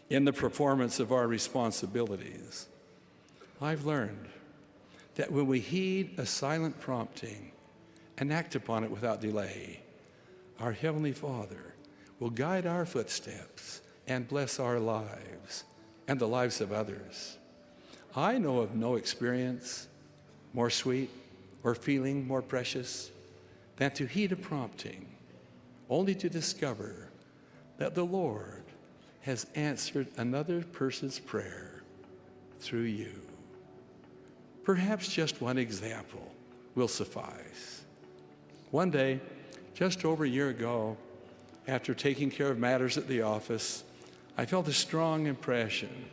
in the performance of our responsibilities. I've learned that when we heed a silent prompting and act upon it without delay, our Heavenly Father will guide our footsteps and bless our lives and the lives of others. I know of no experience more sweet or feeling more precious than to heed a prompting, only to discover that the Lord has answered another person's prayer through you. Perhaps just one example will suffice. One day, just over a year ago, after taking care of matters at the office, I felt a strong impression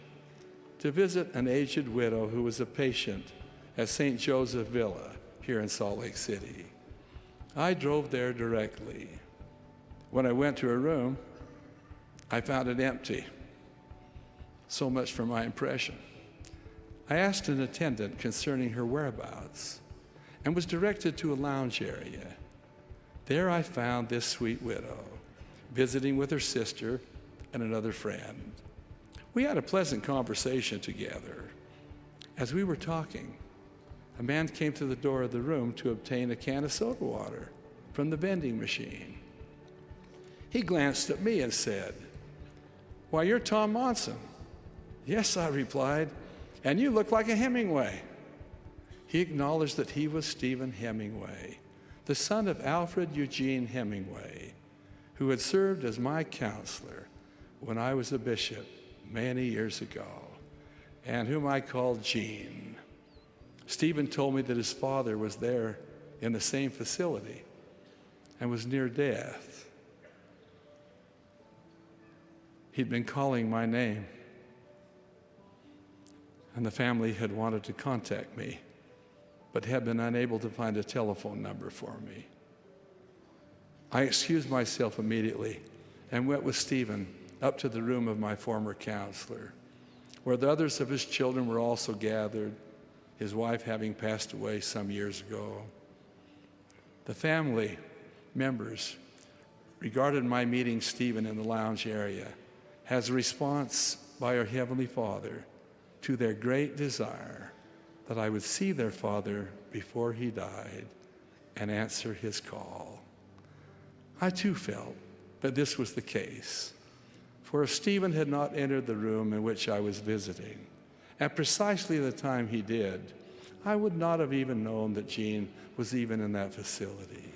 to visit an aged widow who was a patient at St. Joseph Villa here in Salt Lake City. I drove there directly. When I went to her room, I found it empty. So much for my impression. I asked an attendant concerning her whereabouts and was directed to a lounge area. There I found this sweet widow, visiting with her sister and another friend. We had a pleasant conversation together. As we were talking, a man came to the door of the room to obtain a can of soda water from the vending machine. He glanced at me and said, "Why, you're Tom Monson." "Yes," I replied, "and you look like a Hemingway." He acknowledged that he was Stephen Hemingway, the son of Alfred Eugene Hemingway, who had served as my counselor when I was a bishop many years ago, and whom I called Gene. Stephen told me that his father was there in the same facility and was near death. He'd been calling my name, and the family had wanted to contact me, but had been unable to find a telephone number for me. I excused myself immediately and went with Stephen up to the room of my former counselor, where the others of his children were also gathered, his wife having passed away some years ago. The family members regarded my meeting Stephen in the lounge area as a response by our Heavenly Father to their great desire that I would see their father before he died and answer his call. I too felt that this was the case, for if Stephen had not entered the room in which I was visiting at precisely the time he did, I would not have even known that Gene was even in that facility.